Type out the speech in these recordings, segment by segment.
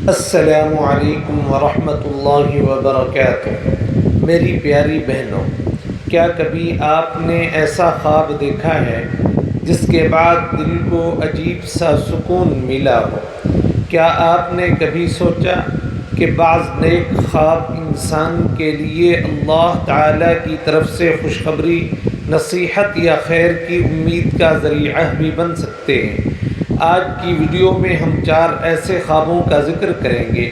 السلام علیکم ورحمۃ اللہ وبرکاتہ۔ میری پیاری بہنوں، کیا کبھی آپ نے ایسا خواب دیکھا ہے جس کے بعد دل کو عجیب سا سکون ملا ہو؟ کیا آپ نے کبھی سوچا کہ بعض نیک خواب انسان کے لیے اللہ تعالیٰ کی طرف سے خوشخبری، نصیحت یا خیر کی امید کا ذریعہ بھی بن سکتے ہیں؟ آج کی ویڈیو میں ہم 4 ایسے خوابوں کا ذکر کریں گے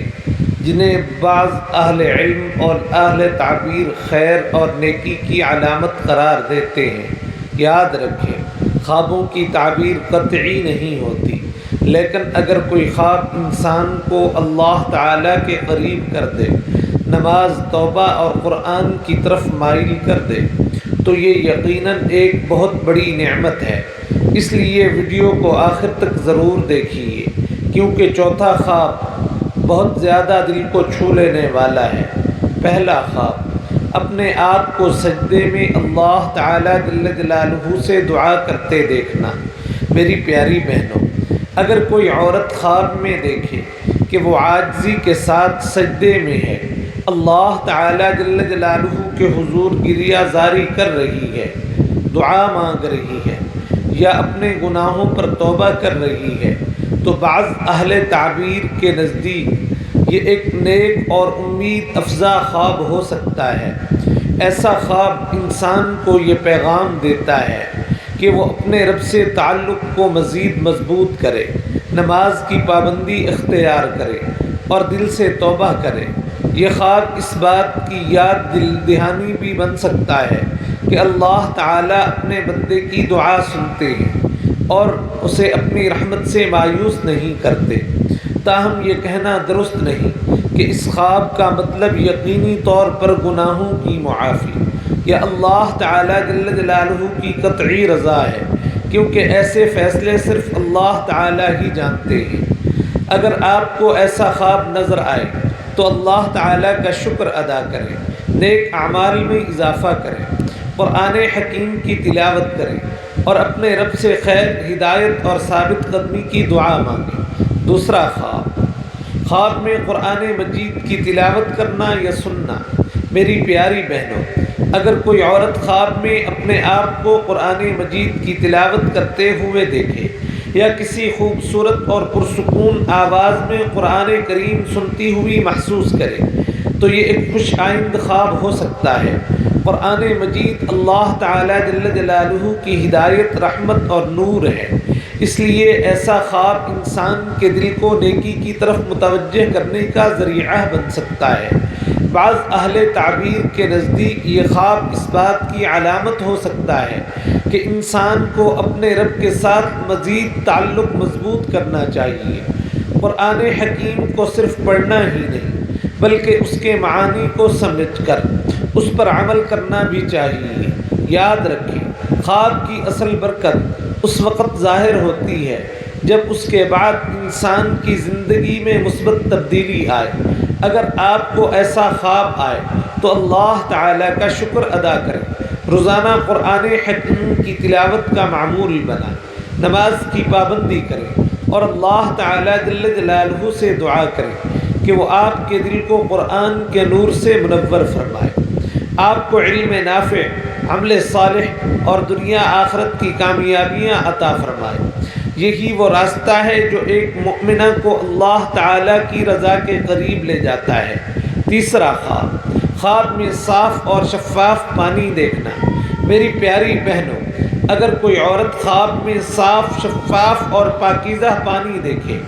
جنہیں بعض اہل علم اور اہل تعبیر خیر اور نیکی کی علامت قرار دیتے ہیں۔ یاد رکھیں، خوابوں کی تعبیر قطعی نہیں ہوتی، لیکن اگر کوئی خواب انسان کو اللہ تعالیٰ کے قریب کر دے، نماز، توبہ اور قرآن کی طرف مائل کر دے تو یہ یقیناً ایک بہت بڑی نعمت ہے۔ اس لیے ویڈیو کو آخر تک ضرور دیکھیے، کیونکہ چوتھا خواب بہت زیادہ دل کو چھو لینے والا ہے۔ پہلا خواب، اپنے آپ کو سجدے میں اللہ تعالیٰ جل جلالہ سے دعا کرتے دیکھنا۔ میری پیاری بہنوں، اگر کوئی عورت خواب میں دیکھے کہ وہ عاجزی کے ساتھ سجدے میں ہے، اللہ تعالیٰ جل جلالہ کے حضور گریہ زاری کر رہی ہے، دعا مانگ رہی ہے یا اپنے گناہوں پر توبہ کر رہی ہے، تو بعض اہل تعبیر کے نزدیک یہ ایک نیک اور امید افزا خواب ہو سکتا ہے۔ ایسا خواب انسان کو یہ پیغام دیتا ہے کہ وہ اپنے رب سے تعلق کو مزید مضبوط کرے، نماز کی پابندی اختیار کرے اور دل سے توبہ کرے۔ یہ خواب اس بات کی یاد دہانی بھی بن سکتا ہے کہ اللہ تعالیٰ اپنے بندے کی دعا سنتے ہیں اور اسے اپنی رحمت سے مایوس نہیں کرتے۔ تاہم یہ کہنا درست نہیں کہ اس خواب کا مطلب یقینی طور پر گناہوں کی معافی یا اللہ تعالیٰ جل جلالہ کی قطعی رضا ہے، کیونکہ ایسے فیصلے صرف اللہ تعالیٰ ہی جانتے ہیں۔ اگر آپ کو ایسا خواب نظر آئے تو اللہ تعالیٰ کا شکر ادا کریں، نیک اعمال میں اضافہ کریں، قرآن حکیم کی تلاوت کریں اور اپنے رب سے خیر، ہدایت اور ثابت قدمی کی دعا مانگیں۔ دوسرا خواب میں قرآن مجید کی تلاوت کرنا یا سننا۔ میری پیاری بہنوں، اگر کوئی عورت خواب میں اپنے آپ کو قرآن مجید کی تلاوت کرتے ہوئے دیکھے یا کسی خوبصورت اور پرسکون آواز میں قرآن کریم سنتی ہوئی محسوس کرے تو یہ ایک خوش آئند خواب ہو سکتا ہے۔ قرآن مجید اللہ تعالیٰ جل جلالہ کی ہدایت، رحمت اور نور ہے، اس لیے ایسا خواب انسان کے دل کو نیکی کی طرف متوجہ کرنے کا ذریعہ بن سکتا ہے۔ بعض اہل تعبیر کے نزدیک یہ خواب اس بات کی علامت ہو سکتا ہے کہ انسان کو اپنے رب کے ساتھ مزید تعلق مضبوط کرنا چاہیے۔ قرآن حکیم کو صرف پڑھنا ہی نہیں، بلکہ اس کے معانی کو سمجھ کر اس پر عمل کرنا بھی چاہیے۔ یاد رکھیں، خواب کی اصل برکت اس وقت ظاہر ہوتی ہے جب اس کے بعد انسان کی زندگی میں مثبت تبدیلی آئے۔ اگر آپ کو ایسا خواب آئے تو اللہ تعالیٰ کا شکر ادا کریں، روزانہ قرآن حکیم کی تلاوت کا معمول بنائیں، نماز کی پابندی کریں اور اللہ تعالیٰ جل جلالہ سے دعا کریں کہ وہ آپ کے دل کو قرآن کے نور سے منور فرمائے، آپ کو علم نافع، عمل صالح اور دنیا آخرت کی کامیابیاں عطا فرمائے۔ یہی وہ راستہ ہے جو ایک مؤمنہ کو اللہ تعالیٰ کی رضا کے قریب لے جاتا ہے۔ تیسرا خواب میں صاف اور شفاف پانی دیکھنا۔ میری پیاری بہنوں، اگر کوئی عورت خواب میں صاف، شفاف اور پاکیزہ پانی دیکھے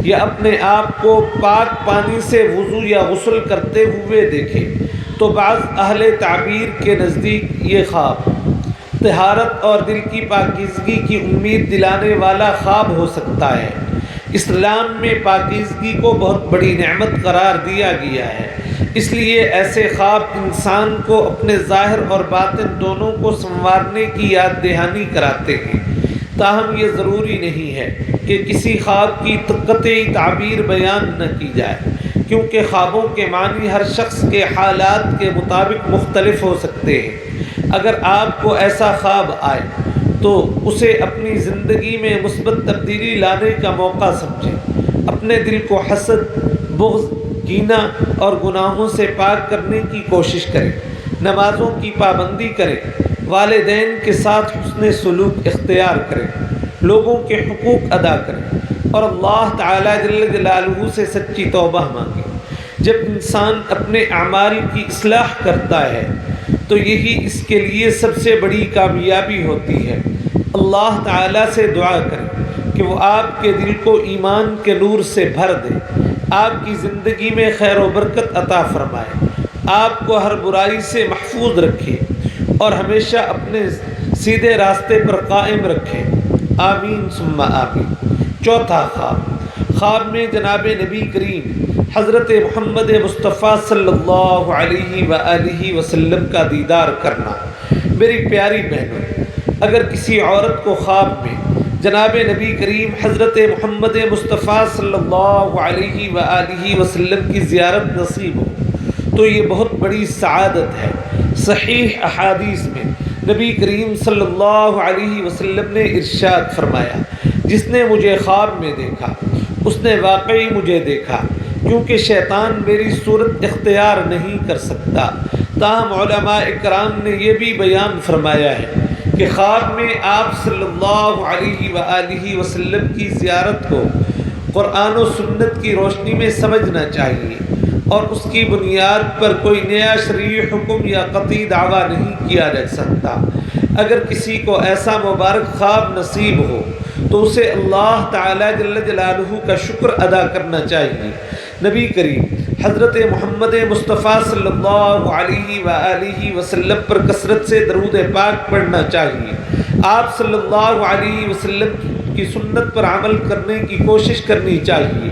یا اپنے آپ کو پاک پانی سے وضو یا غسل کرتے ہوئے دیکھے تو بعض اہل تعبیر کے نزدیک یہ خواب طہارت اور دل کی پاکیزگی کی امید دلانے والا خواب ہو سکتا ہے۔ اسلام میں پاکیزگی کو بہت بڑی نعمت قرار دیا گیا ہے، اس لیے ایسے خواب انسان کو اپنے ظاہر اور باطن دونوں کو سنوارنے کی یاد دہانی کراتے ہیں۔ تاہم یہ ضروری نہیں ہے کہ کسی خواب کی قطعی تعبیر بیان نہ کی جائے، کیونکہ خوابوں کے معنی ہر شخص کے حالات کے مطابق مختلف ہو سکتے ہیں۔ اگر آپ کو ایسا خواب آئے تو اسے اپنی زندگی میں مثبت تبدیلی لانے کا موقع سمجھیں، اپنے دل کو حسد، بغض، کینہ اور گناہوں سے پاک کرنے کی کوشش کرے، نمازوں کی پابندی کرے، والدین کے ساتھ حسن سلوک اختیار کرے، لوگوں کے حقوق ادا کرے اور اللہ تعالیٰ جل جلالہ سے سچی توبہ مانگے۔ جب انسان اپنے اعمال کی اصلاح کرتا ہے تو یہی اس کے لیے سب سے بڑی کامیابی ہوتی ہے۔ اللہ تعالیٰ سے دعا کریں کہ وہ آپ کے دل کو ایمان کے نور سے بھر دے، آپ کی زندگی میں خیر و برکت عطا فرمائے، آپ کو ہر برائی سے محفوظ رکھے اور ہمیشہ اپنے سیدھے راستے پر قائم رکھے، آمین ثم آمین۔ چوتھا خواب میں جناب نبی کریم حضرت محمد مصطفیٰ صلی اللہ علیہ وآلہ وسلم کا دیدار کرنا۔ میری پیاری بہنوں، اگر کسی عورت کو خواب میں جناب نبی کریم حضرت محمد مصطفیٰ صلی اللہ علیہ وآلہ وسلم کی زیارت نصیب ہو تو یہ بہت بڑی سعادت ہے۔ صحیح احادیث میں نبی کریم صلی اللہ علیہ وسلم نے ارشاد فرمایا، جس نے مجھے خواب میں دیکھا اس نے واقعی مجھے دیکھا، کیونکہ شیطان میری صورت اختیار نہیں کر سکتا۔ تاہم علماء اکرام نے یہ بھی بیان فرمایا ہے کہ خواب میں آپ صلی اللہ علیہ وآلہ وسلم کی زیارت کو قرآن و سنت کی روشنی میں سمجھنا چاہیے اور اس کی بنیاد پر کوئی نیا شرعی حکم یا قطعی دعویٰ نہیں کیا جا سکتا۔ اگر کسی کو ایسا مبارک خواب نصیب ہو تو اسے اللہ تعالیٰ جل جلالہ کا شکر ادا کرنا چاہیے۔ نبی کریم حضرت محمد مصطفیٰ صلی اللہ علیہ وآلہ وسلم پر کثرت سے درود پاک پڑھنا چاہیے، آپ صلی اللہ علیہ وسلم کی سنت پر عمل کرنے کی کوشش کرنی چاہیے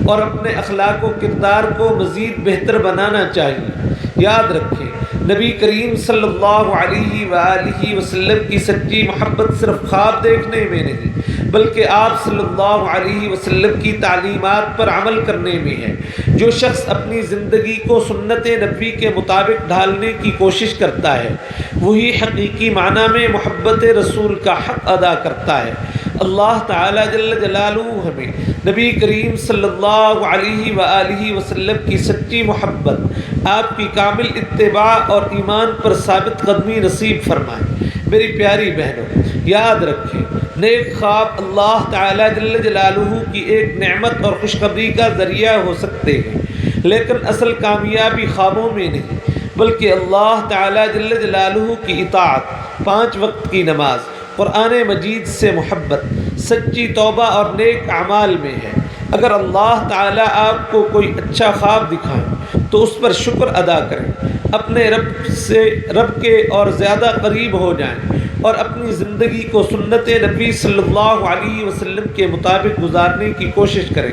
اور اپنے اخلاق و کردار کو مزید بہتر بنانا چاہیے۔ یاد رکھیں، نبی کریم صلی اللہ علیہ وآلہ وسلم کی سچی محبت صرف خواب دیکھنے میں نہیں بلکہ آپ صلی اللہ علیہ وسلم کی تعلیمات پر عمل کرنے میں ہے۔ جو شخص اپنی زندگی کو سنت نبی کے مطابق ڈھالنے کی کوشش کرتا ہے وہی حقیقی معنی میں محبت رسول کا حق ادا کرتا ہے۔ اللہ تعالیٰ جل جلالہ ہمیں نبی کریم صلی اللہ علیہ وآلہ وسلم کی سچی محبت، آپ کی کامل اتباع اور ایمان پر ثابت قدمی نصیب فرمائے۔ میری پیاری بہنوں، یاد رکھیں، نیک خواب اللہ تعالیٰ جل جلالہ کی ایک نعمت اور خوشخبری کا ذریعہ ہو سکتے ہیں، لیکن اصل کامیابی خوابوں میں نہیں بلکہ اللہ تعالیٰ جل جلالہ کی اطاعت، 5 وقت کی نماز، قرآن مجید سے محبت، سچی توبہ اور نیک اعمال میں ہے۔ اگر اللہ تعالیٰ آپ کو کوئی اچھا خواب دکھائیں تو اس پر شکر ادا کریں، اپنے رب کے اور زیادہ قریب ہو جائیں اور اپنی زندگی کو سنت نبی صلی اللہ علیہ وسلم کے مطابق گزارنے کی کوشش کریں۔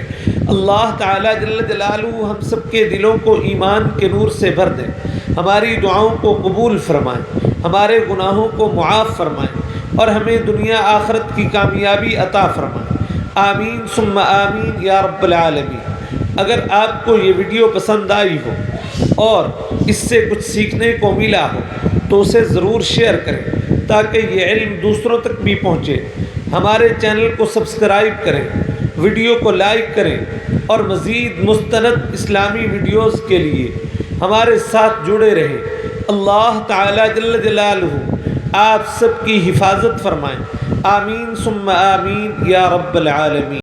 اللہ تعالیٰ جل جلالہ ہم سب کے دلوں کو ایمان کے نور سے بھر دیں، ہماری دعاؤں کو قبول فرمائیں، ہمارے گناہوں کو معاف فرمائیں اور ہمیں دنیا آخرت کی کامیابی عطا فرمائیں، آمین ثم آمین یا رب العالمین۔ اگر آپ کو یہ ویڈیو پسند آئی ہو اور اس سے کچھ سیکھنے کو ملا ہو تو اسے ضرور شیئر کریں تاکہ یہ علم دوسروں تک بھی پہنچے۔ ہمارے چینل کو سبسکرائب کریں، ویڈیو کو لائک کریں اور مزید مستند اسلامی ویڈیوز کے لیے ہمارے ساتھ جڑے رہیں۔ اللہ تعالیٰ جل جلالہ آپ سب کی حفاظت فرمائیں، آمین ثم آمین یا رب العالمین۔